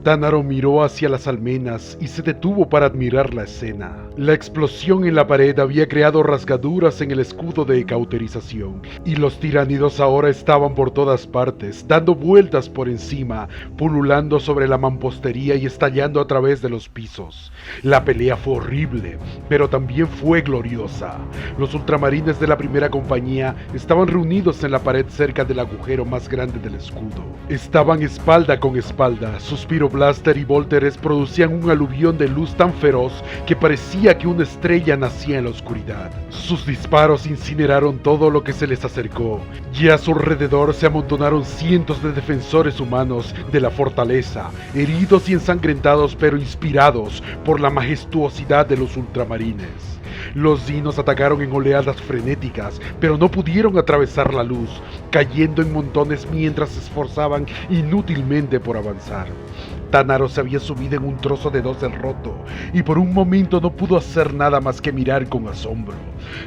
Tánaro miró hacia las almenas y se detuvo para admirar la escena. La explosión en la pared había creado rasgaduras en el escudo de cauterización, y los tiránidos ahora estaban por todas partes, dando vueltas por encima, pululando sobre la mampostería y estallando a través de los pisos. La pelea fue horrible, pero también fue gloriosa. Los ultramarines de la primera compañía estaban reunidos en la pared cerca del agujero más grande del escudo. Estaban espalda con espalda, sus Blaster y Volteres producían un aluvión de luz tan feroz que parecía que una estrella nacía en la oscuridad. Sus disparos incineraron todo lo que se les acercó, y a su alrededor se amontonaron cientos de defensores humanos de la fortaleza, heridos y ensangrentados pero inspirados por la majestuosidad de los ultramarines. Los dinos atacaron en oleadas frenéticas, pero no pudieron atravesar la luz, cayendo en montones mientras se esforzaban inútilmente por avanzar. Tánaro se había subido en un trozo de dosel roto, y por un momento no pudo hacer nada más que mirar con asombro.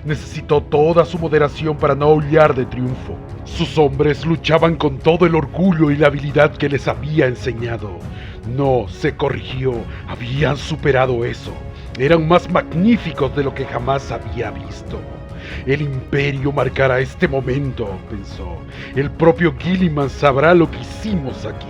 Necesitó toda su moderación para no aullar de triunfo. Sus hombres luchaban con todo el orgullo y la habilidad que les había enseñado. No, se corrigió, habían superado eso. Eran más magníficos de lo que jamás había visto. El Imperio marcará este momento, pensó. El propio Guilliman sabrá lo que hicimos aquí.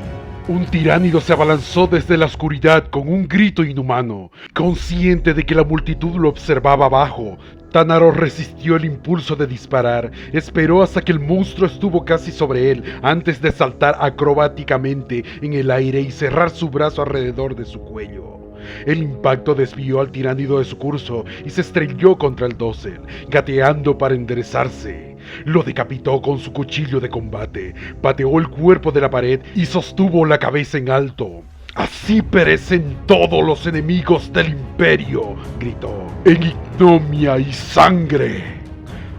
Un tiránido se abalanzó desde la oscuridad con un grito inhumano. Consciente de que la multitud lo observaba abajo, Tánaro resistió el impulso de disparar. Esperó hasta que el monstruo estuvo casi sobre él antes de saltar acrobáticamente en el aire y cerrar su brazo alrededor de su cuello. El impacto desvió al tiránido de su curso y se estrelló contra el dosel, gateando para enderezarse. Lo decapitó con su cuchillo de combate, pateó el cuerpo de la pared y sostuvo la cabeza en alto. «Así perecen todos los enemigos del Imperio», gritó, «en ignominia y sangre».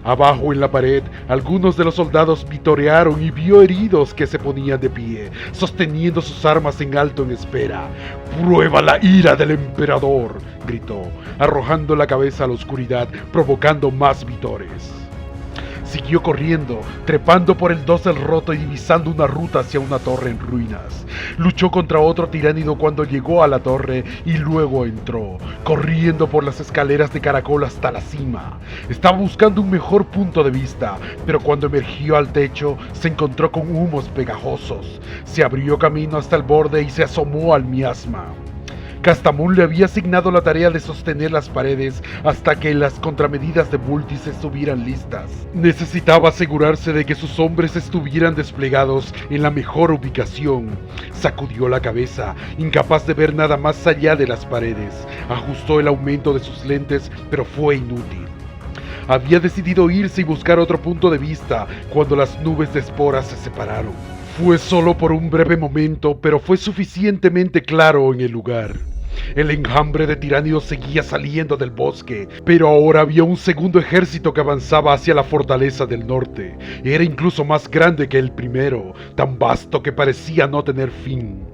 Abajo en la pared, algunos de los soldados vitorearon y vio heridos que se ponían de pie, sosteniendo sus armas en alto en espera. «¡Prueba la ira del emperador!», gritó, arrojando la cabeza a la oscuridad, provocando más vitores. Siguió corriendo, trepando por el dosel roto y divisando una ruta hacia una torre en ruinas. Luchó contra otro tiránido cuando llegó a la torre y luego entró, corriendo por las escaleras de caracol hasta la cima. Estaba buscando un mejor punto de vista, pero cuando emergió al techo se encontró con humos pegajosos. Se abrió camino hasta el borde y se asomó al miasma. Castamón le había asignado la tarea de sostener las paredes hasta que las contramedidas de Vultis estuvieran listas. Necesitaba asegurarse de que sus hombres estuvieran desplegados en la mejor ubicación. Sacudió la cabeza, incapaz de ver nada más allá de las paredes. Ajustó el aumento de sus lentes, pero fue inútil. Había decidido irse y buscar otro punto de vista cuando las nubes de esporas se separaron. Fue solo por un breve momento, pero fue suficientemente claro en el lugar. El enjambre de tiránidos seguía saliendo del bosque, pero ahora había un segundo ejército que avanzaba hacia la fortaleza del norte. Era incluso más grande que el primero, tan vasto que parecía no tener fin.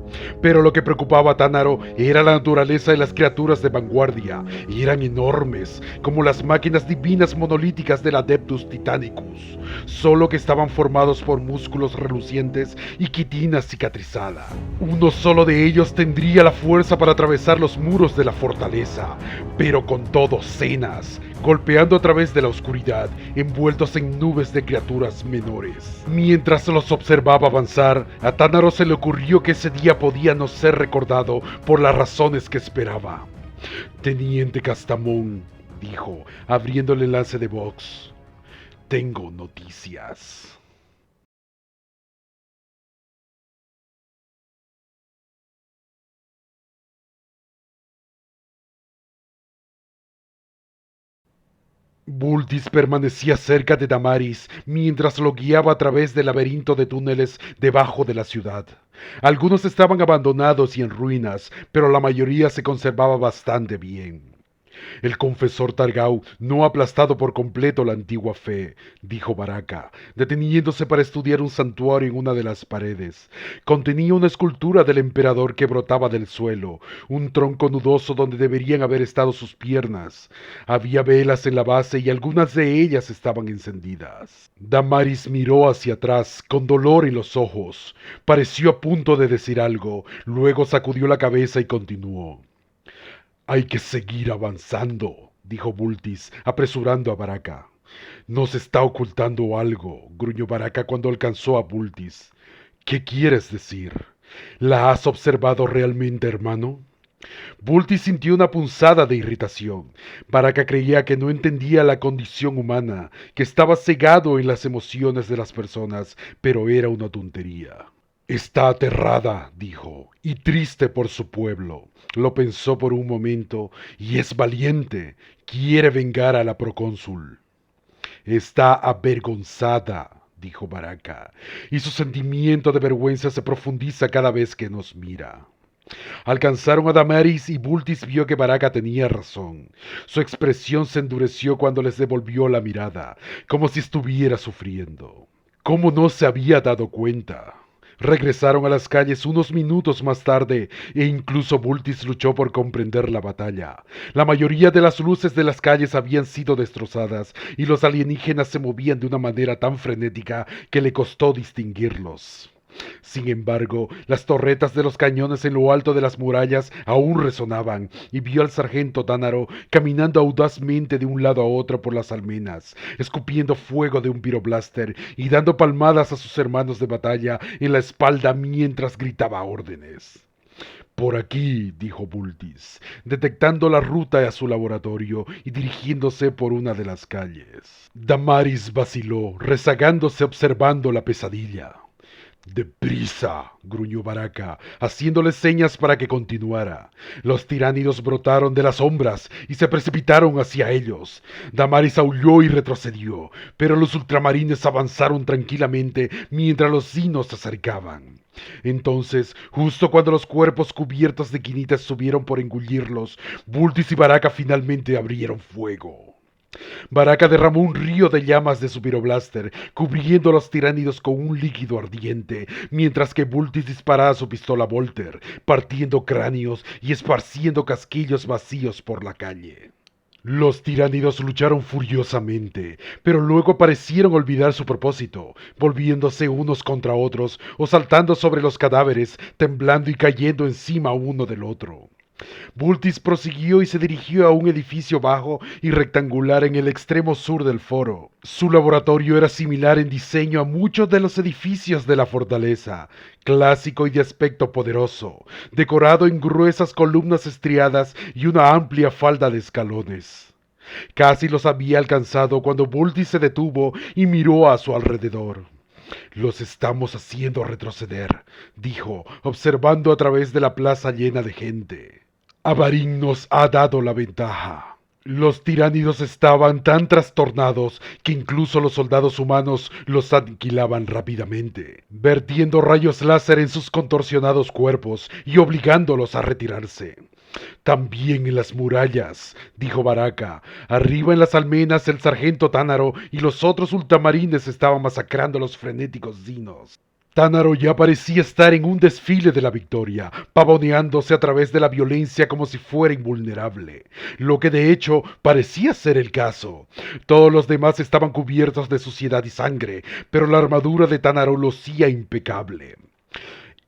Pero lo que preocupaba a Tánaro era la naturaleza de las criaturas de vanguardia. Eran enormes, como las máquinas divinas monolíticas del Adeptus Titanicus, solo que estaban formados por músculos relucientes y quitina cicatrizada. Uno solo de ellos tendría la fuerza para atravesar los muros de la fortaleza, pero con docenas, golpeando a través de la oscuridad, envueltos en nubes de criaturas menores. Mientras los observaba avanzar, a Tánaro se le ocurrió que ese día podía no ser recordado por las razones que esperaba. «Teniente Castamón», dijo, abriendo el enlace de Vox, «tengo noticias». Vultis permanecía cerca de Damaris mientras lo guiaba a través del laberinto de túneles debajo de la ciudad. Algunos estaban abandonados y en ruinas, pero la mayoría se conservaba bastante bien. El confesor Targau no ha aplastado por completo la antigua fe, dijo Baraka, deteniéndose para estudiar un santuario en una de las paredes. Contenía una escultura del emperador que brotaba del suelo, un tronco nudoso donde deberían haber estado sus piernas. Había velas en la base y algunas de ellas estaban encendidas. Damaris miró hacia atrás, con dolor en los ojos. Pareció a punto de decir algo, luego sacudió la cabeza y continuó. Hay que seguir avanzando, dijo Bultis, apresurando a Baraka. Nos está ocultando algo, gruñó Baraka cuando alcanzó a Bultis. ¿Qué quieres decir? ¿La has observado realmente, hermano? Bultis sintió una punzada de irritación. Baraka creía que no entendía la condición humana, que estaba cegado en las emociones de las personas, pero era una tontería. Está aterrada, dijo, y triste por su pueblo. Lo pensó por un momento, y es valiente. Quiere vengar a la procónsul. Está avergonzada, dijo Baraka, y su sentimiento de vergüenza se profundiza cada vez que nos mira. Alcanzaron a Damaris y Bultis vio que Baraka tenía razón. Su expresión se endureció cuando les devolvió la mirada, como si estuviera sufriendo. ¿Cómo no se había dado cuenta? Regresaron a las calles unos minutos más tarde e incluso Bultis luchó por comprender la batalla. La mayoría de las luces de las calles habían sido destrozadas y los alienígenas se movían de una manera tan frenética que le costó distinguirlos. Sin embargo, las torretas de los cañones en lo alto de las murallas aún resonaban, y vio al sargento Tánaro caminando audazmente de un lado a otro por las almenas, escupiendo fuego de un piroblaster y dando palmadas a sus hermanos de batalla en la espalda mientras gritaba órdenes. Por aquí, dijo Bultis, detectando la ruta a su laboratorio y dirigiéndose por una de las calles. Damaris vaciló, rezagándose observando la pesadilla. ¡Deprisa!, gruñó Baraka, haciéndole señas para que continuara. Los tiránidos brotaron de las sombras y se precipitaron hacia ellos. Damaris aulló y retrocedió, pero los ultramarines avanzaron tranquilamente mientras los sinos se acercaban. Entonces, justo cuando los cuerpos cubiertos de quinitas subieron por engullirlos, Bultis y Baraka finalmente abrieron fuego. Baraka derramó un río de llamas de su piroblaster, cubriendo a los tiránidos con un líquido ardiente, mientras que Bultis disparaba su pistola Volter, partiendo cráneos y esparciendo casquillos vacíos por la calle. Los tiránidos lucharon furiosamente, pero luego parecieron olvidar su propósito, volviéndose unos contra otros o saltando sobre los cadáveres, temblando y cayendo encima uno del otro. Bultis prosiguió y se dirigió a un edificio bajo y rectangular en el extremo sur del foro. Su laboratorio era similar en diseño a muchos de los edificios de la fortaleza, clásico y de aspecto poderoso, decorado en gruesas columnas estriadas y una amplia falda de escalones. Casi los había alcanzado cuando Bultis se detuvo y miró a su alrededor. Los estamos haciendo retroceder, dijo, observando a través de la plaza llena de gente. Avarin nos ha dado la ventaja. Los tiránidos estaban tan trastornados que incluso los soldados humanos los aniquilaban rápidamente, vertiendo rayos láser en sus contorsionados cuerpos y obligándolos a retirarse. También en las murallas, dijo Baraka. Arriba en las almenas el sargento Tánaro y los otros ultramarines estaban masacrando a los frenéticos dinos. Tánaro ya parecía estar en un desfile de la victoria, pavoneándose a través de la violencia como si fuera invulnerable, lo que de hecho parecía ser el caso. Todos los demás estaban cubiertos de suciedad y sangre, pero la armadura de Tánaro lucía impecable.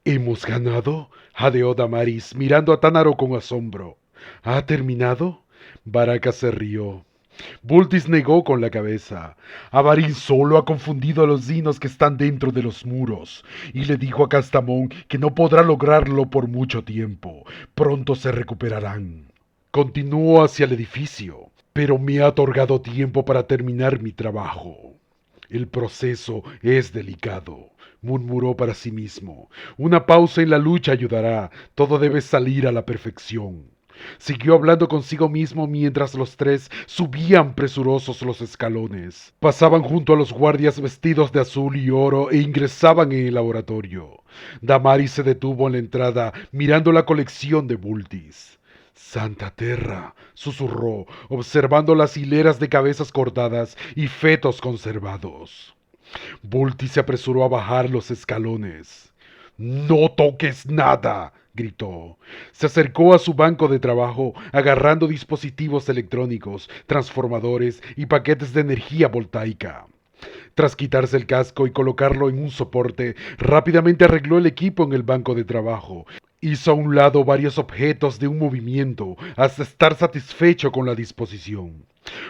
¿Hemos ganado?, jadeó Damaris, mirando a Tánaro con asombro. ¿Ha terminado? Baraka se rió. Bultis negó con la cabeza. Avarin solo ha confundido a los dinos que están dentro de los muros, y le dijo a Castamón que no podrá lograrlo por mucho tiempo. Pronto se recuperarán. Continuó hacia el edificio, pero me ha otorgado tiempo para terminar mi trabajo. El proceso es delicado, murmuró para sí mismo. Una pausa en la lucha ayudará. Todo debe salir a la perfección. Siguió hablando consigo mismo mientras los tres subían presurosos los escalones. Pasaban junto a los guardias vestidos de azul y oro e ingresaban en el laboratorio. Damaris se detuvo en la entrada mirando la colección de Bultis. «Santa Terra», susurró, observando las hileras de cabezas cortadas y fetos conservados. Bulti se apresuró a bajar los escalones. «¡No toques nada!», gritó. Se acercó a su banco de trabajo, agarrando dispositivos electrónicos, transformadores y paquetes de energía voltaica. Tras quitarse el casco y colocarlo en un soporte, rápidamente arregló el equipo en el banco de trabajo. Hizo a un lado varios objetos de un movimiento hasta estar satisfecho con la disposición.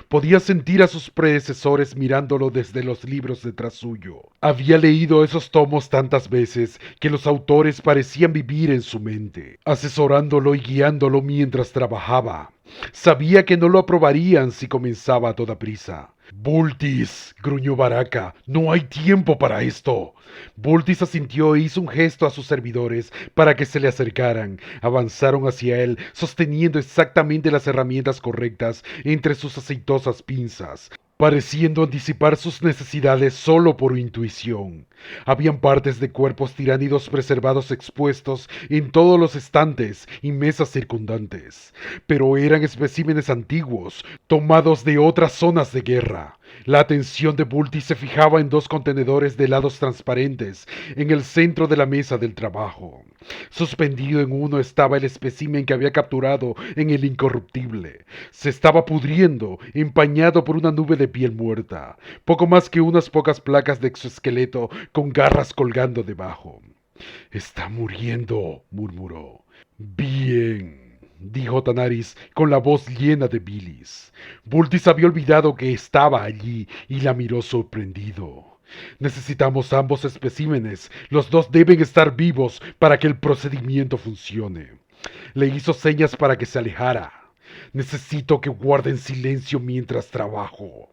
Podía sentir a sus predecesores mirándolo desde los libros detrás suyo. Había leído esos tomos tantas veces que los autores parecían vivir en su mente, asesorándolo y guiándolo mientras trabajaba. Sabía que no lo aprobarían si comenzaba a toda prisa. «Bultis», gruñó Baraka, «no hay tiempo para esto». Bultis asintió e hizo un gesto a sus servidores para que se le acercaran. Avanzaron hacia él, sosteniendo exactamente las herramientas correctas entre sus aceitosas pinzas, pareciendo anticipar sus necesidades solo por intuición. Habían partes de cuerpos tiránidos preservados expuestos en todos los estantes y mesas circundantes, pero eran especímenes antiguos, tomados de otras zonas de guerra. La atención de Bulti se fijaba en dos contenedores de lados transparentes en el centro de la mesa del trabajo. Suspendido en uno estaba el espécimen que había capturado en el Incorruptible. Se estaba pudriendo, empañado por una nube de piel muerta, poco más que unas pocas placas de exoesqueleto con garras colgando debajo. «Está muriendo», murmuró. «Bien», dijo Tanaris con la voz llena de bilis. Bultis había olvidado que estaba allí y la miró sorprendido. «Necesitamos ambos especímenes. Los dos deben estar vivos para que el procedimiento funcione». Le hizo señas para que se alejara. «Necesito que guarden silencio mientras trabajo».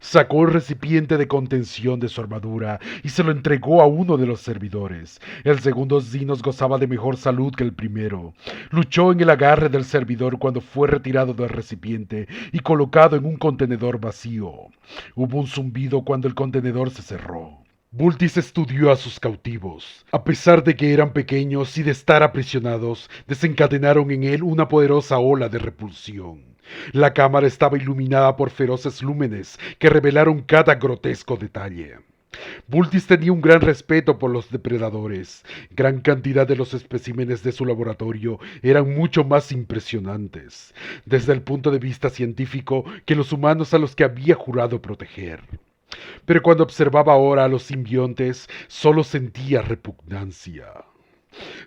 Sacó el recipiente de contención de su armadura y se lo entregó a uno de los servidores. El segundo Xynos gozaba de mejor salud que el primero. Luchó en el agarre del servidor cuando fue retirado del recipiente y colocado en un contenedor vacío. Hubo un zumbido cuando el contenedor se cerró. Bultis estudió a sus cautivos. A pesar de que eran pequeños y de estar aprisionados, desencadenaron en él una poderosa ola de repulsión. La cámara estaba iluminada por feroces lúmenes que revelaron cada grotesco detalle. Bultis tenía un gran respeto por los depredadores. Gran cantidad de los especímenes de su laboratorio eran mucho más impresionantes, desde el punto de vista científico, que los humanos a los que había jurado proteger. Pero cuando observaba ahora a los simbiontes, solo sentía repugnancia.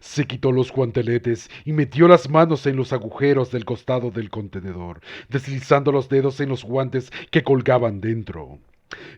Se quitó los guanteletes y metió las manos en los agujeros del costado del contenedor, deslizando los dedos en los guantes que colgaban dentro.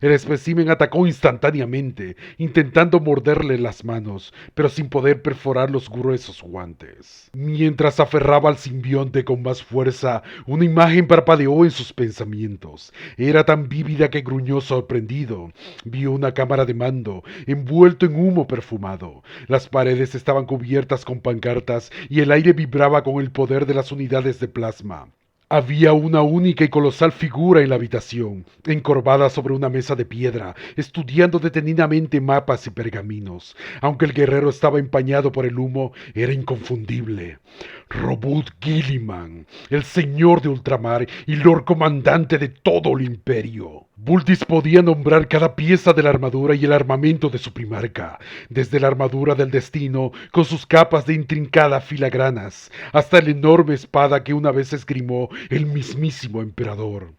El espécimen atacó instantáneamente, intentando morderle las manos, pero sin poder perforar los gruesos guantes. Mientras aferraba al simbionte con más fuerza, una imagen parpadeó en sus pensamientos. Era tan vívida que gruñó sorprendido. Vio una cámara de mando, envuelto en humo perfumado. Las paredes estaban cubiertas con pancartas y el aire vibraba con el poder de las unidades de plasma. Había una única y colosal figura en la habitación, encorvada sobre una mesa de piedra, estudiando detenidamente mapas y pergaminos. Aunque el guerrero estaba empañado por el humo, era inconfundible. Roboute Guilliman, el señor de ultramar y lord comandante de todo el imperio. Bultis podía nombrar cada pieza de la armadura y el armamento de su primarca, desde la armadura del destino, con sus capas de intrincada filagranas, hasta la enorme espada que una vez esgrimó el mismísimo emperador.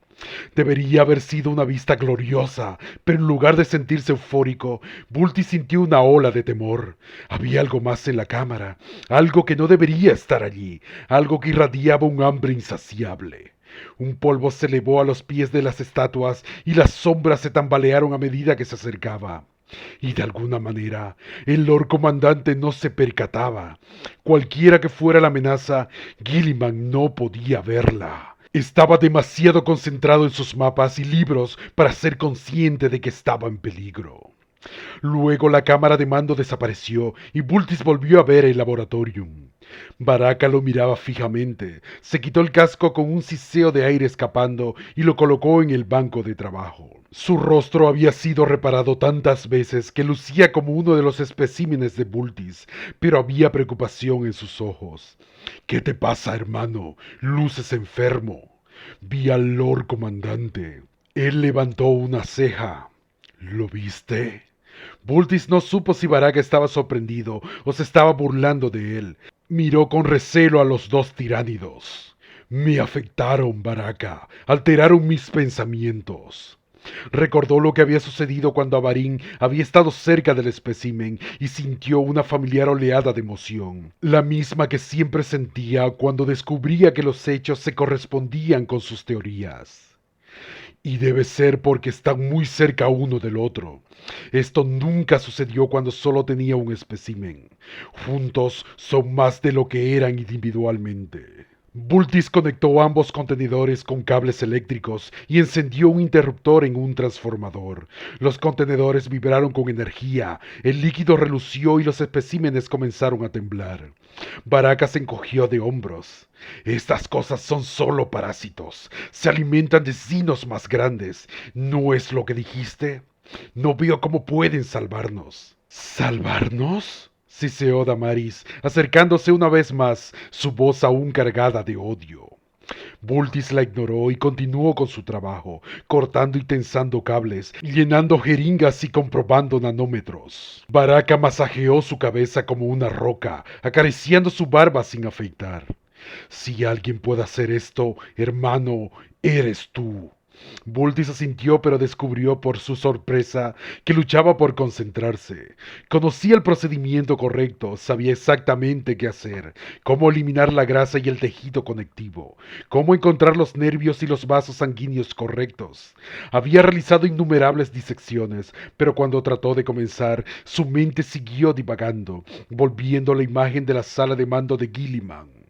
Debería haber sido una vista gloriosa, pero en lugar de sentirse eufórico, Bultis sintió una ola de temor. Había algo más en la cámara, algo que no debería estar allí, algo que irradiaba un hambre insaciable. Un polvo se elevó a los pies de las estatuas y las sombras se tambalearon a medida que se acercaba. Y de alguna manera, el Lord Comandante no se percataba. Cualquiera que fuera la amenaza, Guilliman no podía verla. Estaba demasiado concentrado en sus mapas y libros para ser consciente de que estaba en peligro. Luego la cámara de mando desapareció y Bultis volvió a ver el laboratorium. Baraka lo miraba fijamente, se quitó el casco con un siseo de aire escapando y lo colocó en el banco de trabajo. Su rostro había sido reparado tantas veces que lucía como uno de los especímenes de Bultis, pero había preocupación en sus ojos. ¿Qué te pasa, hermano? Luces enfermo. Vi al Lord Comandante. Él levantó una ceja. ¿Lo viste? Bultis no supo si Baraka estaba sorprendido o se estaba burlando de él. Miró con recelo a los dos tiránidos. Me afectaron, Baraka, alteraron mis pensamientos. Recordó lo que había sucedido cuando Avarin había estado cerca del espécimen y sintió una familiar oleada de emoción, la misma que siempre sentía cuando descubría que los hechos se correspondían con sus teorías. Y debe ser porque están muy cerca uno del otro. Esto nunca sucedió cuando solo tenía un espécimen. Juntos son más de lo que eran individualmente. Bultis conectó ambos contenedores con cables eléctricos y encendió un interruptor en un transformador. Los contenedores vibraron con energía, el líquido relució y los especímenes comenzaron a temblar. Baraka se encogió de hombros. Estas cosas son solo parásitos. Se alimentan de sinos más grandes. ¿No es lo que dijiste? No veo cómo pueden salvarnos. ¿Salvarnos?, siseó Damaris, acercándose una vez más, su voz aún cargada de odio. Bultis la ignoró y continuó con su trabajo, cortando y tensando cables, llenando jeringas y comprobando nanómetros. Baraka masajeó su cabeza como una roca, acariciando su barba sin afeitar. Si alguien puede hacer esto, hermano, eres tú. Bultis asintió, pero descubrió por su sorpresa que luchaba por concentrarse. Conocía el procedimiento correcto, sabía exactamente qué hacer, cómo eliminar la grasa y el tejido conectivo, cómo encontrar los nervios y los vasos sanguíneos correctos. Había realizado innumerables disecciones, pero cuando trató de comenzar, su mente siguió divagando, volviendo a la imagen de la sala de mando de Guilliman.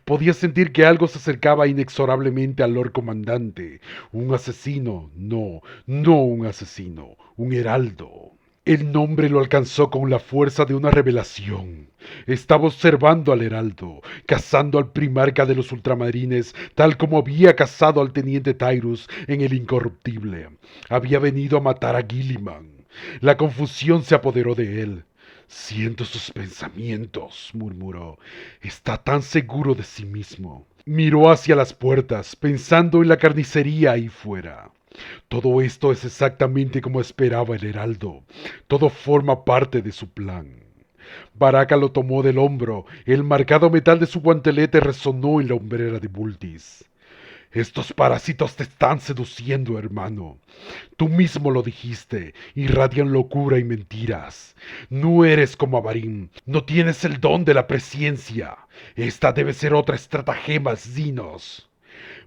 Podía sentir que algo se acercaba inexorablemente al Lord Comandante. Un asesino, no un asesino, un heraldo. El nombre lo alcanzó con la fuerza de una revelación. Estaba observando al heraldo, cazando al primarca de los ultramarines, tal como había cazado al teniente Tyrus en el Incorruptible. Había venido a matar a Guilliman. La confusión se apoderó de él. Siento sus pensamientos, murmuró. Está tan seguro de sí mismo. Miró hacia las puertas, pensando en la carnicería ahí fuera. Todo esto es exactamente como esperaba el heraldo. Todo forma parte de su plan. Baraka lo tomó del hombro. El marcado metal de su guantelete resonó en la hombrera de Bultis. Estos parásitos te están seduciendo, hermano. Tú mismo lo dijiste, irradian locura y mentiras. No eres como Avarin, no tienes el don de la presciencia. Esta debe ser otra estratagema, Xenos.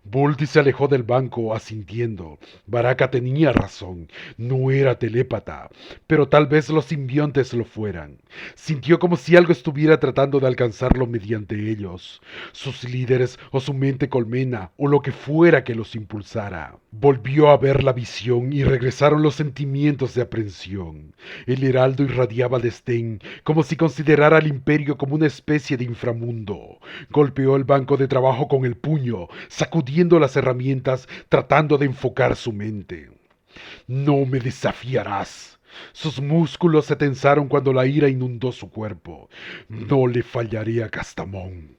Bultis se alejó del banco asintiendo. Baraka tenía razón, no era telépata, pero tal vez los simbiontes lo fueran. Sintió como si algo estuviera tratando de alcanzarlo mediante ellos, sus líderes o su mente colmena o lo que fuera que los impulsara. Volvió a ver la visión y regresaron los sentimientos de aprensión. El heraldo irradiaba desdén, como si considerara al imperio como una especie de inframundo. Golpeó el banco de trabajo con el puño, sacudiendo las herramientas, tratando de enfocar su mente. No me desafiarás. Sus músculos se tensaron cuando la ira inundó su cuerpo. No le fallaré a Castamón.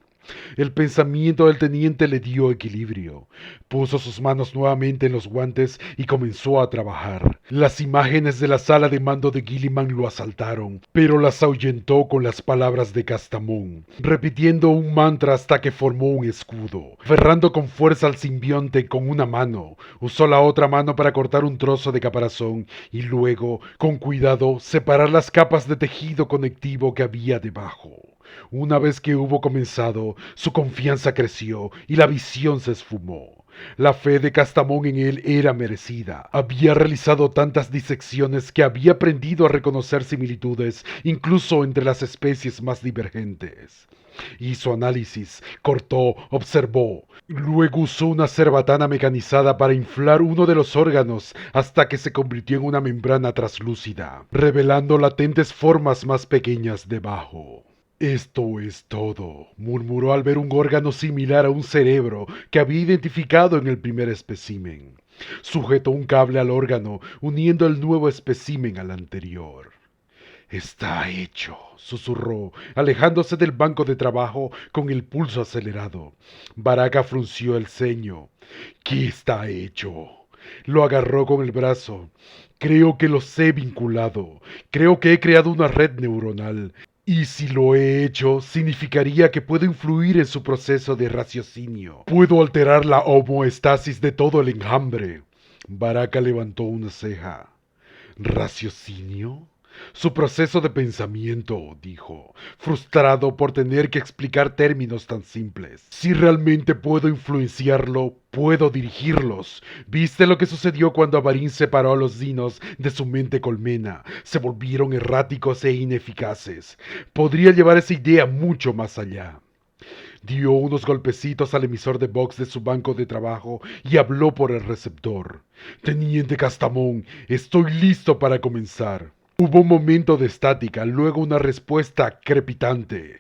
El pensamiento del teniente le dio equilibrio. Puso sus manos nuevamente en los guantes y comenzó a trabajar. Las imágenes de la sala de mando de Guilliman lo asaltaron, pero las ahuyentó con las palabras de Castamón, repitiendo un mantra hasta que formó un escudo. Aferrando con fuerza al simbionte con una mano, usó la otra mano para cortar un trozo de caparazón y luego, con cuidado, separar las capas de tejido conectivo que había debajo. Una vez que hubo comenzado, su confianza creció y la visión se esfumó. La fe de Castamón en él era merecida. Había realizado tantas disecciones que había aprendido a reconocer similitudes, incluso entre las especies más divergentes. Hizo análisis, cortó, observó. Luego usó una cerbatana mecanizada para inflar uno de los órganos hasta que se convirtió en una membrana traslúcida, revelando latentes formas más pequeñas debajo. Esto es todo, murmuró al ver un órgano similar a un cerebro que había identificado en el primer espécimen. Sujetó un cable al órgano, uniendo el nuevo espécimen al anterior. Está hecho, susurró, alejándose del banco de trabajo con el pulso acelerado. Baraka frunció el ceño. ¿Qué está hecho? Lo agarró con el brazo. Creo que los he vinculado. Creo que he creado una red neuronal. Y si lo he hecho, significaría que puedo influir en su proceso de raciocinio. Puedo alterar la homeostasis de todo el enjambre. Baraka levantó una ceja. ¿Raciocinio? Su proceso de pensamiento, dijo, frustrado por tener que explicar términos tan simples. Si realmente puedo influenciarlo, puedo dirigirlos. ¿Viste lo que sucedió cuando Avarin separó a los dinos de su mente colmena? Se volvieron erráticos e ineficaces. Podría llevar esa idea mucho más allá. Dio unos golpecitos al emisor de Vox de su banco de trabajo y habló por el receptor. Teniente Castamón, estoy listo para comenzar. Hubo un momento de estática, luego una respuesta crepitante.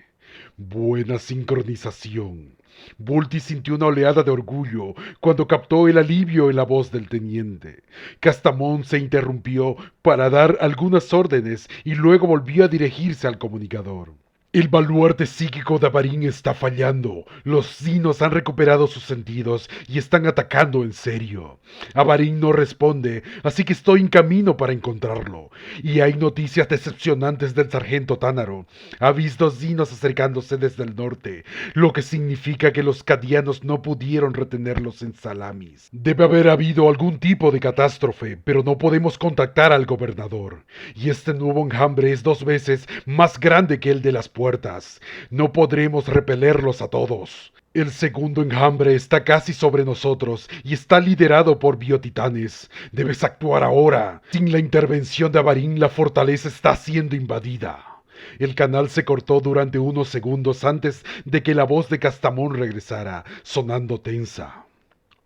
Buena sincronización. Bulti sintió una oleada de orgullo cuando captó el alivio en la voz del teniente. Castamón se interrumpió para dar algunas órdenes y luego volvió a dirigirse al comunicador. El baluarte psíquico de Avarin está fallando. Los dinos han recuperado sus sentidos y están atacando en serio. Avarin no responde, así que estoy en camino para encontrarlo. Y hay noticias decepcionantes del sargento Tánaro. Ha visto dinos acercándose desde el norte, lo que significa que los cadianos no pudieron retenerlos en Salamis. Debe haber habido algún tipo de catástrofe, pero no podemos contactar al gobernador. Y este nuevo enjambre es 2 veces más grande que el de las puertas. No podremos repelerlos a todos. El segundo enjambre está casi sobre nosotros y está liderado por biotitanes. Debes actuar ahora. Sin la intervención de Avarin, la fortaleza está siendo invadida. El canal se cortó durante unos segundos antes de que la voz de Castamón regresara, sonando tensa.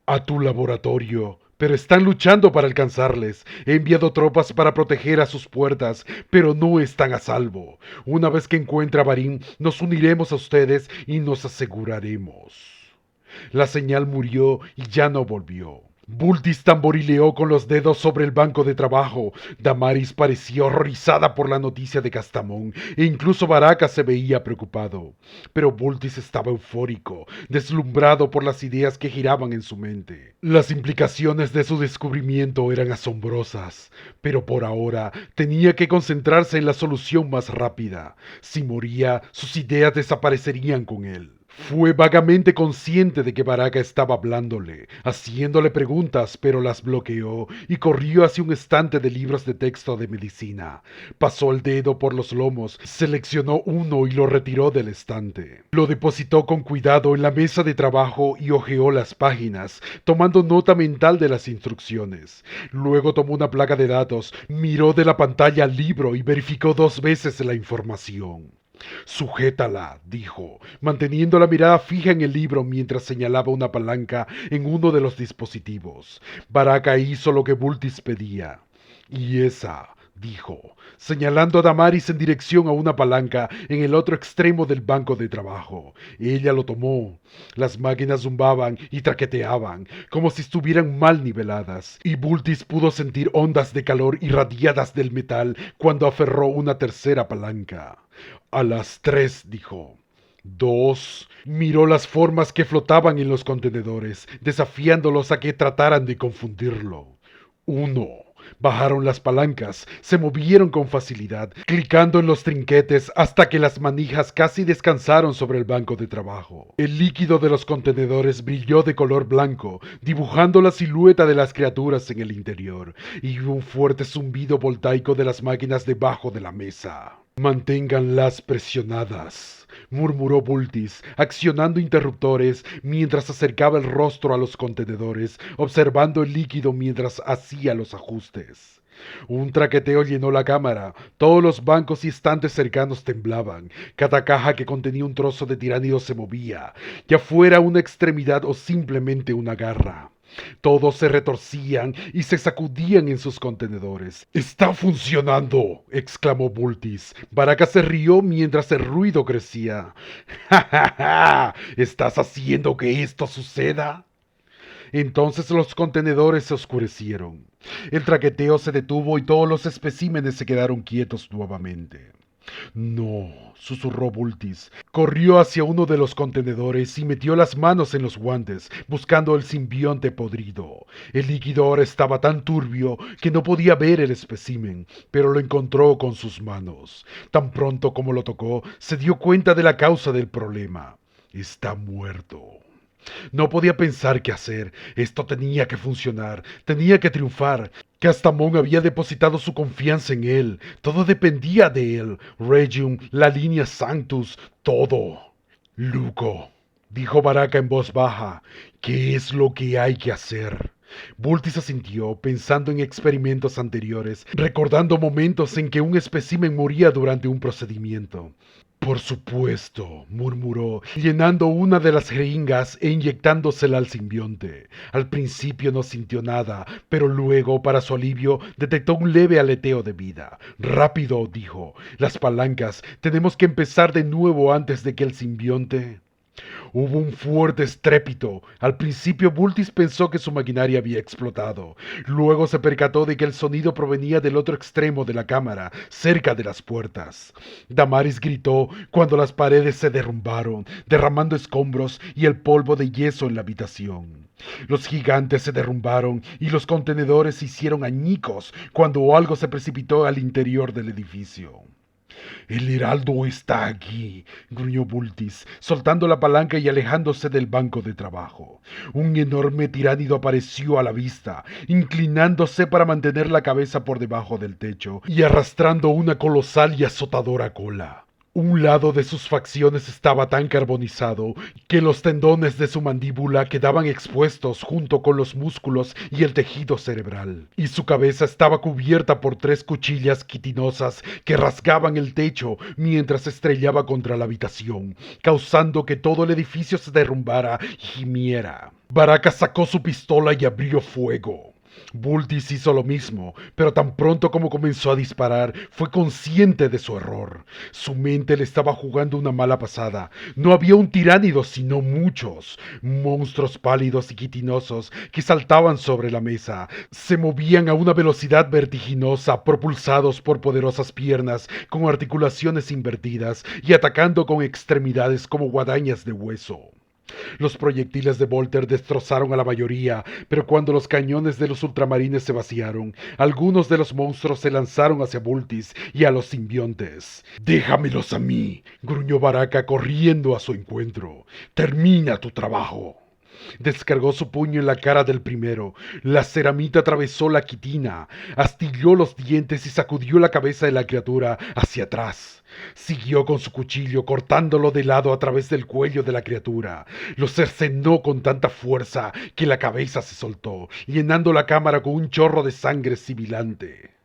A tu laboratorio. Pero están luchando para alcanzarles. He enviado tropas para proteger a sus puertas, pero no están a salvo. Una vez que encuentre a Avarin, nos uniremos a ustedes y nos aseguraremos. La señal murió y ya no volvió. Bultis tamborileó con los dedos sobre el banco de trabajo. Damaris parecía horrorizada por la noticia de Castamón, e incluso Baraka se veía preocupado. Pero Bultis estaba eufórico, deslumbrado por las ideas que giraban en su mente. Las implicaciones de su descubrimiento eran asombrosas, pero por ahora tenía que concentrarse en la solución más rápida. Si moría, sus ideas desaparecerían con él. Fue vagamente consciente de que Baraka estaba hablándole, haciéndole preguntas, pero las bloqueó y corrió hacia un estante de libros de texto de medicina. Pasó el dedo por los lomos, seleccionó uno y lo retiró del estante. Lo depositó con cuidado en la mesa de trabajo y hojeó las páginas, tomando nota mental de las instrucciones. Luego tomó una placa de datos, miró de la pantalla al libro y verificó 2 veces la información. Sujétala, dijo, manteniendo la mirada fija en el libro mientras señalaba una palanca en uno de los dispositivos. Baraka hizo lo que Bultis pedía. Y esa, dijo, señalando a Damaris en dirección a una palanca en el otro extremo del banco de trabajo. Ella lo tomó. Las máquinas zumbaban y traqueteaban, como si estuvieran mal niveladas, y Bultis pudo sentir ondas de calor irradiadas del metal cuando aferró una tercera palanca. A las 3, dijo. 2. Miró las formas que flotaban en los contenedores, desafiándolos a que trataran de confundirlo. 1. Bajaron las palancas, se movieron con facilidad, clicando en los trinquetes hasta que las manijas casi descansaron sobre el banco de trabajo. El líquido de los contenedores brilló de color blanco, dibujando la silueta de las criaturas en el interior, y un fuerte zumbido voltaico de las máquinas debajo de la mesa. Manténganlas presionadas. murmuró Bultis, accionando interruptores mientras acercaba el rostro a los contenedores, observando el líquido mientras hacía los ajustes. Un traqueteo llenó la cámara. Todos los bancos y estantes cercanos temblaban. Cada caja que contenía un trozo de tiránido se movía, ya fuera una extremidad o simplemente una garra. Todos se retorcían y se sacudían en sus contenedores. ¡Está funcionando!, exclamó Bultis. Baraka se rió mientras el ruido crecía. ¡Ja, ja, ja! ¿Estás haciendo que esto suceda? Entonces los contenedores se oscurecieron. El traqueteo se detuvo y todos los especímenes se quedaron quietos nuevamente. No, susurró Bultis. Corrió hacia uno de los contenedores y metió las manos en los guantes, buscando el simbionte podrido. El líquido ahora estaba tan turbio que no podía ver el espécimen, pero lo encontró con sus manos. Tan pronto como lo tocó, se dio cuenta de la causa del problema. Está muerto. No podía pensar qué hacer. Esto tenía que funcionar, tenía que triunfar. Castamón había depositado su confianza en él. Todo dependía de él. Regium, la línea Sanctus, todo. Luco, dijo Baraka en voz baja, ¿qué es lo que hay que hacer? Bultis asintió, pensando en experimentos anteriores, recordando momentos en que un espécimen moría durante un procedimiento. Por supuesto, murmuró, llenando una de las jeringas e inyectándosela al simbionte. Al principio no sintió nada, pero luego, para su alivio, detectó un leve aleteo de vida. Rápido, dijo, las palancas, tenemos que empezar de nuevo antes de que el simbionte... Hubo un fuerte estrépito. Al principio Bultis pensó que su maquinaria había explotado. Luego se percató de que el sonido provenía del otro extremo de la cámara, cerca de las puertas. Damaris gritó cuando las paredes se derrumbaron, derramando escombros y el polvo de yeso en la habitación. Los gigantes se derrumbaron y los contenedores se hicieron añicos cuando algo se precipitó al interior del edificio. «El heraldo está aquí», gruñó Bultis, soltando la palanca y alejándose del banco de trabajo. Un enorme tiránido apareció a la vista, inclinándose para mantener la cabeza por debajo del techo y arrastrando una colosal y azotadora cola. Un lado de sus facciones estaba tan carbonizado que los tendones de su mandíbula quedaban expuestos junto con los músculos y el tejido cerebral, y su cabeza estaba cubierta por 3 cuchillas quitinosas que rasgaban el techo mientras estrellaba contra la habitación, causando que todo el edificio se derrumbara y gimiera. Baraka sacó su pistola y abrió fuego. Bultis hizo lo mismo, pero tan pronto como comenzó a disparar, fue consciente de su error. Su mente le estaba jugando una mala pasada. No había un tiránido, sino muchos. Monstruos pálidos y quitinosos que saltaban sobre la mesa. Se movían a una velocidad vertiginosa, propulsados por poderosas piernas, con articulaciones invertidas y atacando con extremidades como guadañas de hueso. Los proyectiles de Volter destrozaron a la mayoría, pero cuando los cañones de los ultramarines se vaciaron, algunos de los monstruos se lanzaron hacia Bultis y a los simbiontes. «¡Déjamelos a mí!», gruñó Baraka corriendo a su encuentro. «¡Termina tu trabajo!». Descargó su puño en la cara del primero. La ceramita atravesó la quitina, astilló los dientes y sacudió la cabeza de la criatura hacia atrás. Siguió con su cuchillo, cortándolo de lado a través del cuello de la criatura. Lo cercenó con tanta fuerza que la cabeza se soltó, llenando la cámara con un chorro de sangre sibilante.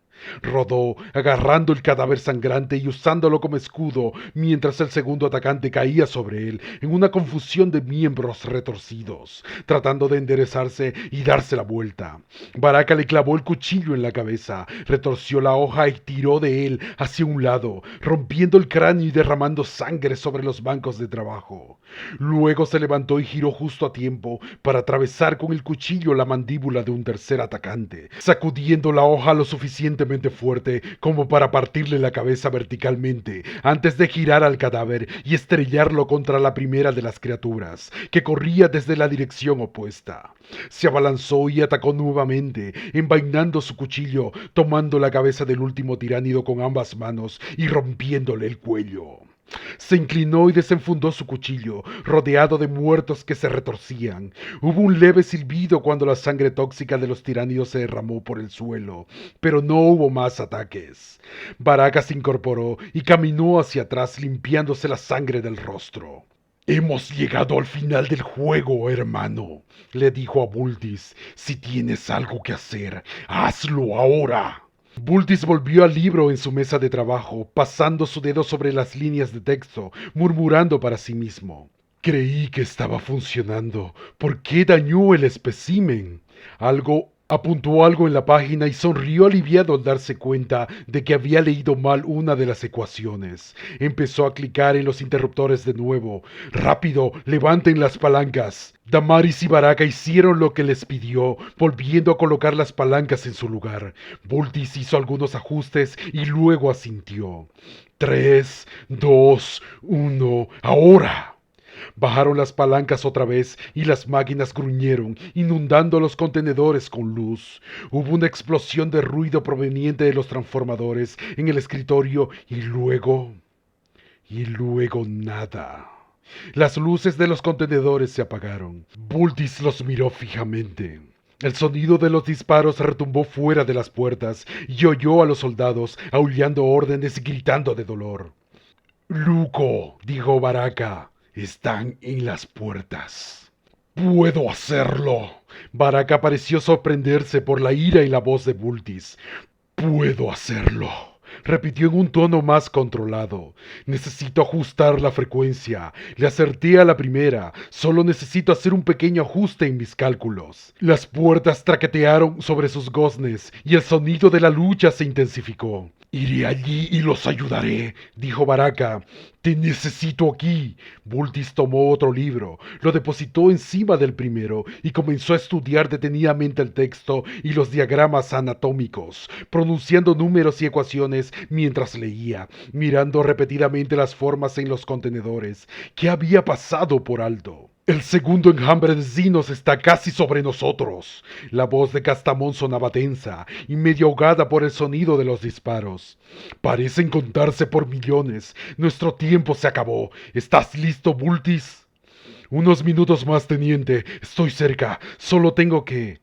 Rodó, agarrando el cadáver sangrante y usándolo como escudo, mientras el segundo atacante caía sobre él en una confusión de miembros retorcidos, tratando de enderezarse y darse la vuelta. Baraka le clavó el cuchillo en la cabeza, retorció la hoja y tiró de él hacia un lado, rompiendo el cráneo y derramando sangre sobre los bancos de trabajo. Luego se levantó y giró justo a tiempo para atravesar con el cuchillo la mandíbula de un tercer atacante, sacudiendo la hoja lo suficientemente fuerte como para partirle la cabeza verticalmente antes de girar al cadáver y estrellarlo contra la primera de las criaturas, que corría desde la dirección opuesta. Se abalanzó y atacó nuevamente, envainando su cuchillo, tomando la cabeza del último tiránido con ambas manos y rompiéndole el cuello. Se inclinó y desenfundó su cuchillo, rodeado de muertos que se retorcían. Hubo un leve silbido cuando la sangre tóxica de los tiránidos se derramó por el suelo, pero no hubo más ataques. Baraka se incorporó y caminó hacia atrás limpiándose la sangre del rostro. Hemos llegado al final del juego, hermano, le dijo a Bultis. Si tienes algo que hacer, hazlo ahora. Bultis volvió al libro en su mesa de trabajo, pasando su dedo sobre las líneas de texto, murmurando para sí mismo. Creí que estaba funcionando. ¿Por qué dañó el espécimen? Apuntó algo en la página y sonrió aliviado al darse cuenta de que había leído mal una de las ecuaciones. Empezó a clicar en los interruptores de nuevo. ¡Rápido! ¡Levanten las palancas! Damaris y Baraka hicieron lo que les pidió, volviendo a colocar las palancas en su lugar. Bultis hizo algunos ajustes y luego asintió. 3, 2, 1, ¡ahora! Bajaron las palancas otra vez y las máquinas gruñeron, inundando los contenedores con luz. Hubo una explosión de ruido proveniente de los transformadores en el escritorio y luego nada. Las luces de los contenedores se apagaron. Bultis los miró fijamente. El sonido de los disparos retumbó fuera de las puertas y oyó a los soldados aullando órdenes y gritando de dolor. «Luco», dijo Baraka. «Están en las puertas». «¡Puedo hacerlo!» Baraka pareció sorprenderse por la ira en la voz de Bultis. «¡Puedo hacerlo!», repitió en un tono más controlado. «Necesito ajustar la frecuencia. Le acerté a la primera. Solo necesito hacer un pequeño ajuste en mis cálculos». Las puertas traquetearon sobre sus goznes y el sonido de la lucha se intensificó. «Iré allí y los ayudaré», dijo Baraka. «Te necesito aquí». Bultis tomó otro libro, lo depositó encima del primero y comenzó a estudiar detenidamente el texto y los diagramas anatómicos, pronunciando números y ecuaciones mientras leía, mirando repetidamente las formas en los contenedores. ¿Qué había pasado por alto? «El segundo enjambre de Xenos está casi sobre nosotros». La voz de Castamón sonaba tensa y medio ahogada por el sonido de los disparos. «Parecen contarse por millones. Nuestro tiempo se acabó. ¿Estás listo, Bultis?» «Unos minutos más, teniente. Estoy cerca. Solo tengo que...»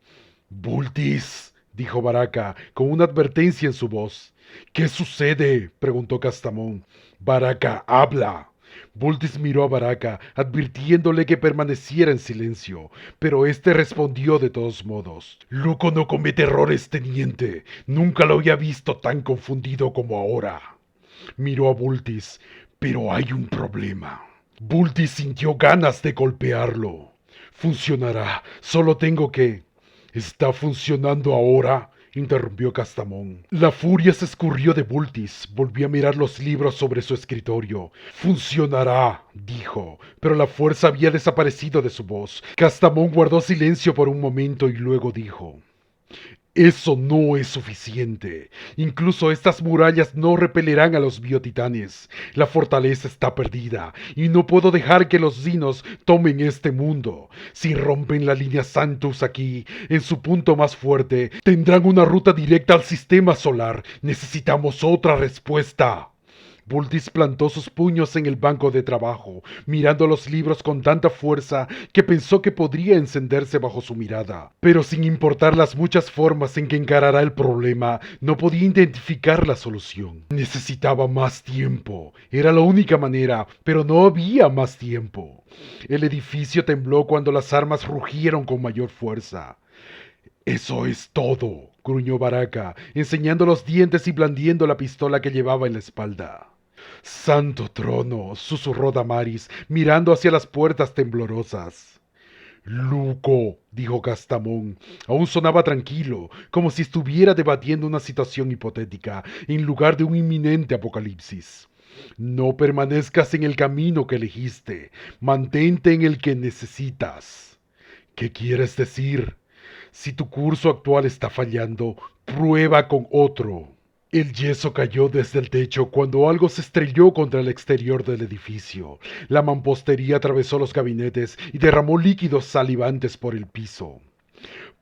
«Bultis», dijo Baraka, con una advertencia en su voz. «¿Qué sucede?», preguntó Castamón. «Baraka, habla». Bultis miró a Baraka, advirtiéndole que permaneciera en silencio, pero éste respondió de todos modos. «Luco no comete errores, teniente. Nunca lo había visto tan confundido como ahora». Miró a Bultis. «Pero hay un problema». Bultis sintió ganas de golpearlo. «Funcionará. Solo tengo que...» «¿Está funcionando ahora?», interrumpió Castamón. La furia se escurrió de Bultis. Volvió a mirar los libros sobre su escritorio. «Funcionará», dijo, pero la fuerza había desaparecido de su voz. Castamón guardó silencio por un momento y luego dijo: «Eso no es suficiente. Incluso estas murallas no repelerán a los biotitanes. La fortaleza está perdida y no puedo dejar que los Xenos tomen este mundo. Si rompen la línea Sanctus aquí, en su punto más fuerte, tendrán una ruta directa al sistema solar. Necesitamos otra respuesta». Bultis plantó sus puños en el banco de trabajo, mirando los libros con tanta fuerza que pensó que podría encenderse bajo su mirada. Pero sin importar las muchas formas en que encarará el problema, no podía identificar la solución. Necesitaba más tiempo. Era la única manera, pero no había más tiempo. El edificio tembló cuando las armas rugieron con mayor fuerza. «Eso es todo», gruñó Baraka, enseñando los dientes y blandiendo la pistola que llevaba en la espalda. «Santo trono», susurró Damaris, mirando hacia las puertas temblorosas. «Luco», dijo Castamón. Aún sonaba tranquilo, como si estuviera debatiendo una situación hipotética, en lugar de un inminente apocalipsis. «No permanezcas en el camino que elegiste. Mantente en el que necesitas». «¿Qué quieres decir?» «Si tu curso actual está fallando, prueba con otro». El yeso cayó desde el techo cuando algo se estrelló contra el exterior del edificio. La mampostería atravesó los gabinetes y derramó líquidos salivantes por el piso.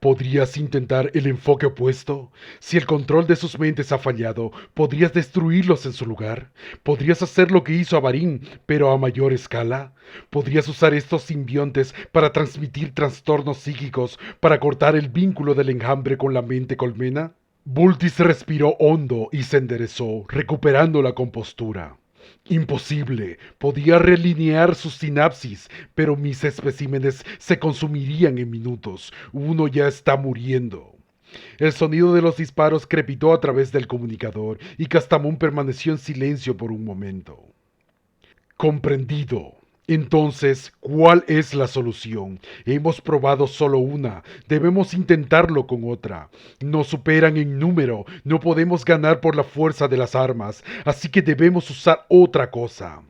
¿Podrías intentar el enfoque opuesto? Si el control de sus mentes ha fallado, ¿podrías destruirlos en su lugar? ¿Podrías hacer lo que hizo Avarin, pero a mayor escala? ¿Podrías usar estos simbiontes para transmitir trastornos psíquicos, para cortar el vínculo del enjambre con la mente colmena? Bultis respiró hondo y se enderezó, recuperando la compostura. Imposible. Podía relinear sus sinapsis, pero mis especímenes se consumirían en minutos. Uno ya está muriendo. El sonido de los disparos crepitó a través del comunicador y Castamón permaneció en silencio por un momento. Comprendido. Entonces, ¿cuál es la solución? Hemos probado solo una, debemos intentarlo con otra. Nos superan en número, no podemos ganar por la fuerza de las armas, así que debemos usar otra cosa.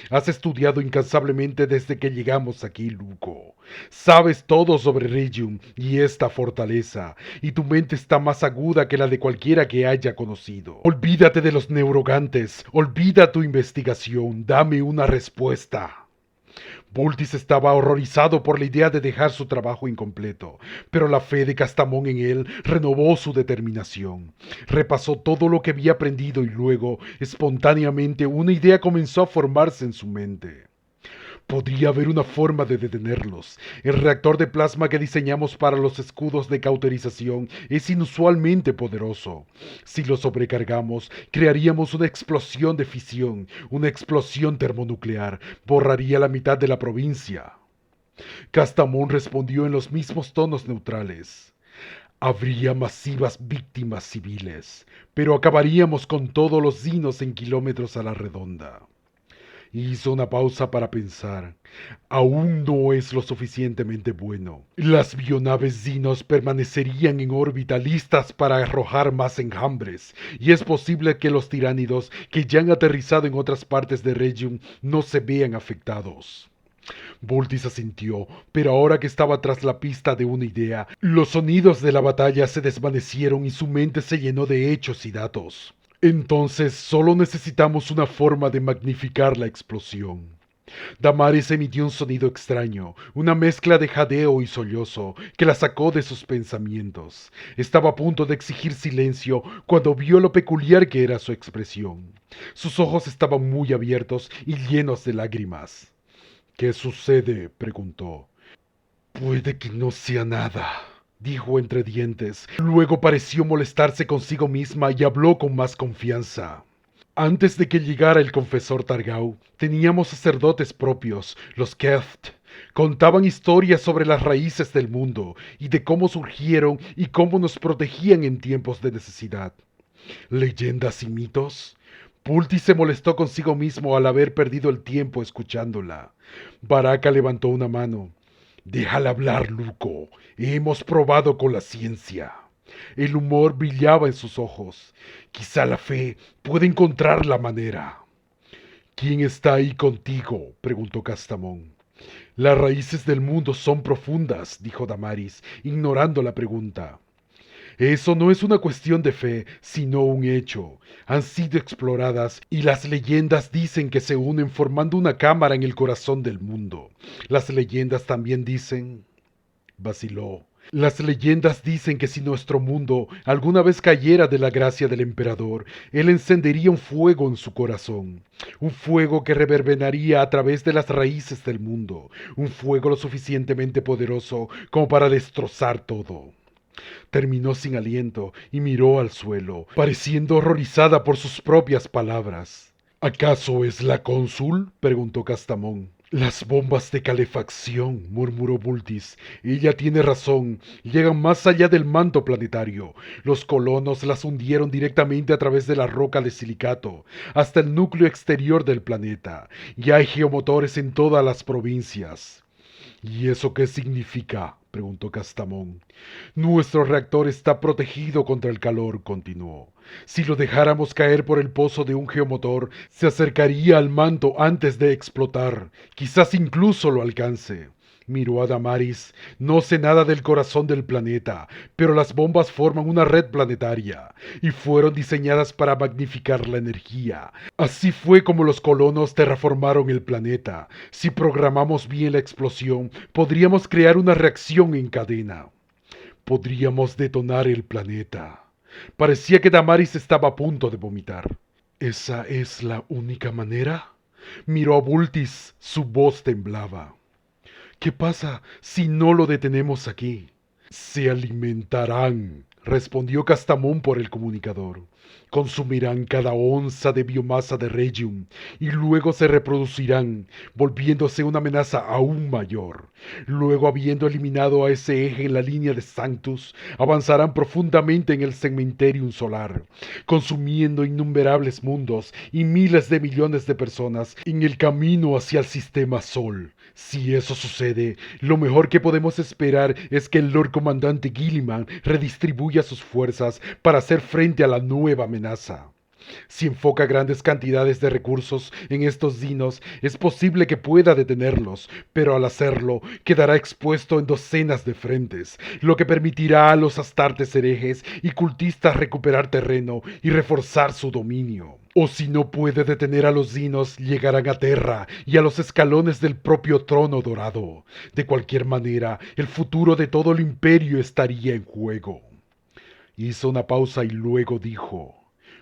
Has estudiado incansablemente desde que llegamos aquí, Luco. Sabes todo sobre Regium y esta fortaleza, y tu mente está más aguda que la de cualquiera que haya conocido. Olvídate de los neurogantes, olvida tu investigación, dame una respuesta. Bultis estaba horrorizado por la idea de dejar su trabajo incompleto, pero la fe de Castamón en él renovó su determinación. Repasó todo lo que había aprendido y luego, espontáneamente, una idea comenzó a formarse en su mente. Podría haber una forma de detenerlos. El reactor de plasma que diseñamos para los escudos de cauterización es inusualmente poderoso. Si lo sobrecargamos, crearíamos una explosión de fisión, una explosión termonuclear. Borraría la mitad de la provincia. Castamón respondió en los mismos tonos neutrales. Habría masivas víctimas civiles, pero acabaríamos con todos los dinos en kilómetros a la redonda. Hizo una pausa para pensar. Aún no es lo suficientemente bueno. Las bionaves Dinos permanecerían en órbita listas para arrojar más enjambres, y es posible que los tiránidos que ya han aterrizado en otras partes de Regium no se vean afectados. Bultis asintió, pero ahora que estaba tras la pista de una idea, los sonidos de la batalla se desvanecieron y su mente se llenó de hechos y datos. Entonces solo necesitamos una forma de magnificar la explosión. Damaris emitió un sonido extraño, una mezcla de jadeo y sollozo, que la sacó de sus pensamientos. Estaba a punto de exigir silencio cuando vio lo peculiar que era su expresión. Sus ojos estaban muy abiertos y llenos de lágrimas. ¿Qué sucede?, preguntó. Puede que no sea nada, dijo entre dientes. Luego pareció molestarse consigo misma y habló con más confianza. Antes de que llegara el confesor Targau, teníamos sacerdotes propios, los Keft. Contaban historias sobre las raíces del mundo y de cómo surgieron y cómo nos protegían en tiempos de necesidad. ¿Leyendas y mitos? Bultis se molestó consigo mismo al haber perdido el tiempo escuchándola. Baraka levantó una mano. Déjala hablar, Luco. Hemos probado con la ciencia. El humor brillaba en sus ojos. Quizá la fe puede encontrar la manera. ¿Quién está ahí contigo?, preguntó Castamón. Las raíces del mundo son profundas, dijo Damaris, ignorando la pregunta. Eso no es una cuestión de fe, sino un hecho. Han sido exploradas y las leyendas dicen que se unen formando una cámara en el corazón del mundo. Las leyendas también dicen... Vaciló. Las leyendas dicen que si nuestro mundo alguna vez cayera de la gracia del emperador, él encendería un fuego en su corazón. Un fuego que reverberaría a través de las raíces del mundo. Un fuego lo suficientemente poderoso como para destrozar todo. Terminó sin aliento y miró al suelo, pareciendo horrorizada por sus propias palabras. ¿Acaso es la cónsul?, preguntó Castamón. Las bombas de calefacción, murmuró Bultis. Ella tiene razón, llegan más allá del manto planetario. Los colonos las hundieron directamente a través de la roca de silicato, hasta el núcleo exterior del planeta, y hay geomotores en todas las provincias. ¿Y eso qué significa?, preguntó Castamón. Nuestro reactor está protegido contra el calor, continuó. Si lo dejáramos caer por el pozo de un geomotor, se acercaría al manto antes de explotar. Quizás incluso lo alcance. Miró a Damaris. No sé nada del corazón del planeta, pero las bombas forman una red planetaria y fueron diseñadas para magnificar la energía. Así fue como los colonos terraformaron el planeta. Si programamos bien la explosión, podríamos crear una reacción en cadena. Podríamos detonar el planeta. Parecía que Damaris estaba a punto de vomitar. ¿Esa es la única manera? Miró a Vultis, su voz temblaba. ¿Qué pasa si no lo detenemos aquí? Se alimentarán, respondió Castamón por el comunicador. Consumirán cada onza de biomasa de Regium y luego se reproducirán, volviéndose una amenaza aún mayor. Luego, habiendo eliminado a ese eje en la línea de Sanctus, avanzarán profundamente en el Cementerium solar, consumiendo innumerables mundos y miles de millones de personas en el camino hacia el sistema Sol. Si eso sucede, lo mejor que podemos esperar es que el Lord Comandante Guilliman redistribuya sus fuerzas para hacer frente a la nueva amenaza. Si enfoca grandes cantidades de recursos en estos dinos, es posible que pueda detenerlos, pero al hacerlo, quedará expuesto en docenas de frentes, lo que permitirá a los astartes herejes y cultistas recuperar terreno y reforzar su dominio. O si no puede detener a los dinos, llegarán a Terra y a los escalones del propio trono dorado. De cualquier manera, el futuro de todo el imperio estaría en juego. Hizo una pausa y luego dijo: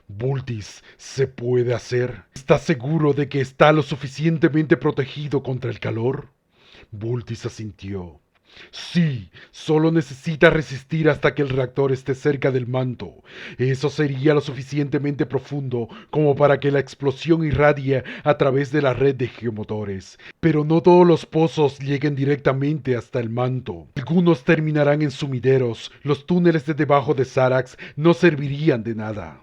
Vultis, ¿se puede hacer? ¿Estás seguro de que está lo suficientemente protegido contra el calor? Vultis asintió. Sí, solo necesita resistir hasta que el reactor esté cerca del manto. Eso sería lo suficientemente profundo como para que la explosión irradie a través de la red de geomotores. Pero no todos los pozos lleguen directamente hasta el manto. Algunos terminarán en sumideros. Los túneles de debajo de Sarax no servirían de nada.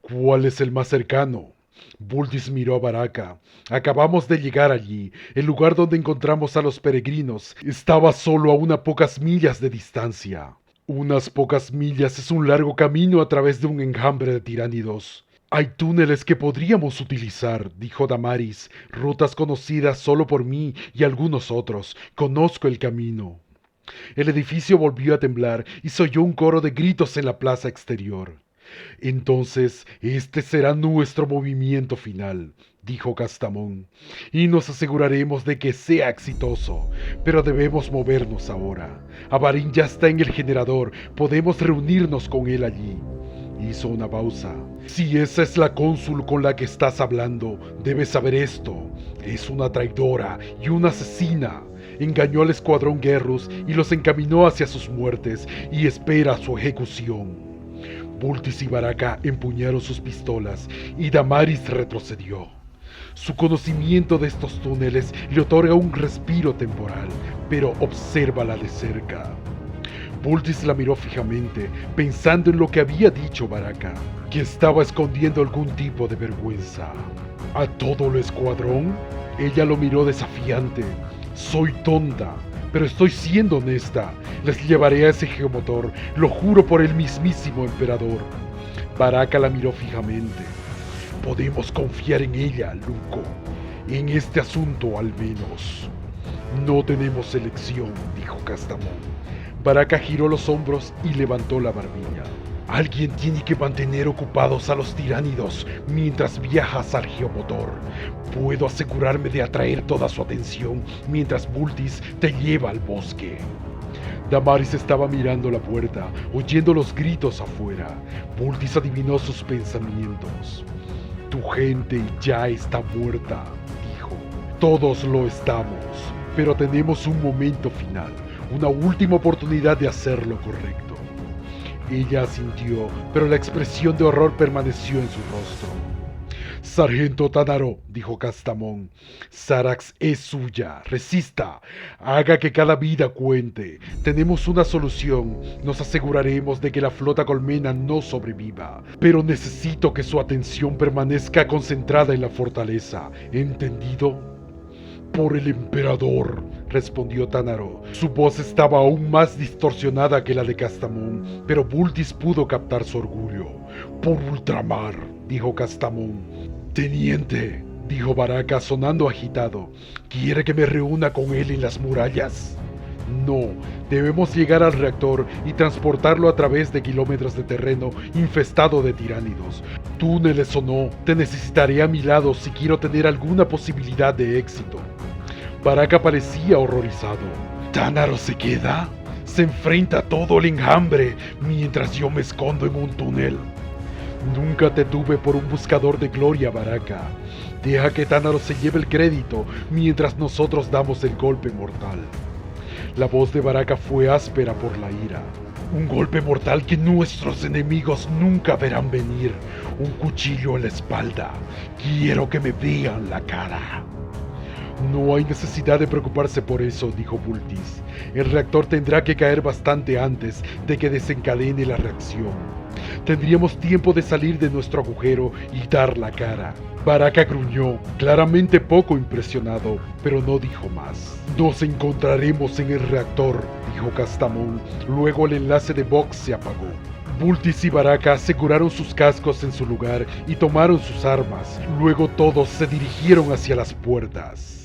¿Cuál es el más cercano? Vultis miró a Baraka. Acabamos de llegar allí. El lugar donde encontramos a los peregrinos estaba solo a unas pocas millas de distancia. Unas pocas millas es un largo camino a través de un enjambre de tiránidos. Hay túneles que podríamos utilizar, dijo Damaris. Rutas conocidas solo por mí y algunos otros. Conozco el camino. El edificio volvió a temblar y se oyó un coro de gritos en la plaza exterior. Entonces, este será nuestro movimiento final, dijo Castamón, y nos aseguraremos de que sea exitoso. Pero debemos movernos ahora. Avarin ya está en el generador, podemos reunirnos con él allí. Hizo una pausa. Si esa es la cónsul con la que estás hablando, debes saber esto. Es una traidora y una asesina. Engañó al escuadrón Guerrus y los encaminó hacia sus muertes y espera su ejecución. Vultis y Baraka empuñaron sus pistolas y Damaris retrocedió. Su conocimiento de estos túneles le otorga un respiro temporal, pero obsérvala de cerca. Vultis la miró fijamente, pensando en lo que había dicho Baraka, que estaba escondiendo algún tipo de vergüenza. ¿A todo el escuadrón? Ella lo miró desafiante. Soy tonta, pero estoy siendo honesta. Les llevaré a ese geomotor, lo juro por el mismísimo emperador. Baraka la miró fijamente. Podemos confiar en ella, Luco. En este asunto, al menos. No tenemos elección, dijo Castamón. Baraka giró los hombros y levantó la barbilla. Alguien tiene que mantener ocupados a los tiránidos mientras viajas al geomotor. Puedo asegurarme de atraer toda su atención mientras Vultis te lleva al bosque. Damaris estaba mirando la puerta, oyendo los gritos afuera. Vultis adivinó sus pensamientos. Tu gente ya está muerta, dijo. Todos lo estamos, pero tenemos un momento final, una última oportunidad de hacer lo correcto. Ella asintió, pero la expresión de horror permaneció en su rostro. Sargento Tanaro, dijo Castamón, Sarax es suya, resista, haga que cada vida cuente. Tenemos una solución, nos aseguraremos de que la flota colmena no sobreviva, pero necesito que su atención permanezca concentrada en la fortaleza, ¿entendido? Por el emperador, respondió Tanaro. Su voz estaba aún más distorsionada que la de Castamón, pero Vultis pudo captar su orgullo. Por ultramar, dijo Castamón. Teniente, dijo Baraka sonando agitado, ¿quiere que me reúna con él en las murallas? No, debemos llegar al reactor y transportarlo a través de kilómetros de terreno infestado de tiránidos. Túneles o no, te necesitaré a mi lado si quiero tener alguna posibilidad de éxito. Baraka parecía horrorizado. ¿Tanaro se queda? se enfrenta a todo el enjambre mientras yo me escondo en un túnel. Nunca te tuve por un buscador de gloria, Baraka. Deja que Thanos se lleve el crédito mientras nosotros damos el golpe mortal. La voz de Baraka fue áspera por la ira. Un golpe mortal que nuestros enemigos nunca verán venir. Un cuchillo en la espalda. Quiero que me vean la cara. No hay necesidad de preocuparse por eso, dijo Vultis. El reactor tendrá que caer bastante antes de que desencadene la reacción. Tendríamos tiempo de salir de nuestro agujero y dar la cara. Baraka gruñó, claramente poco impresionado, pero no dijo más. Nos encontraremos en el reactor, dijo Castamon. Luego el enlace de Vox se apagó. Vultis y Baraka aseguraron sus cascos en su lugar y tomaron sus armas. Luego todos se dirigieron hacia las puertas.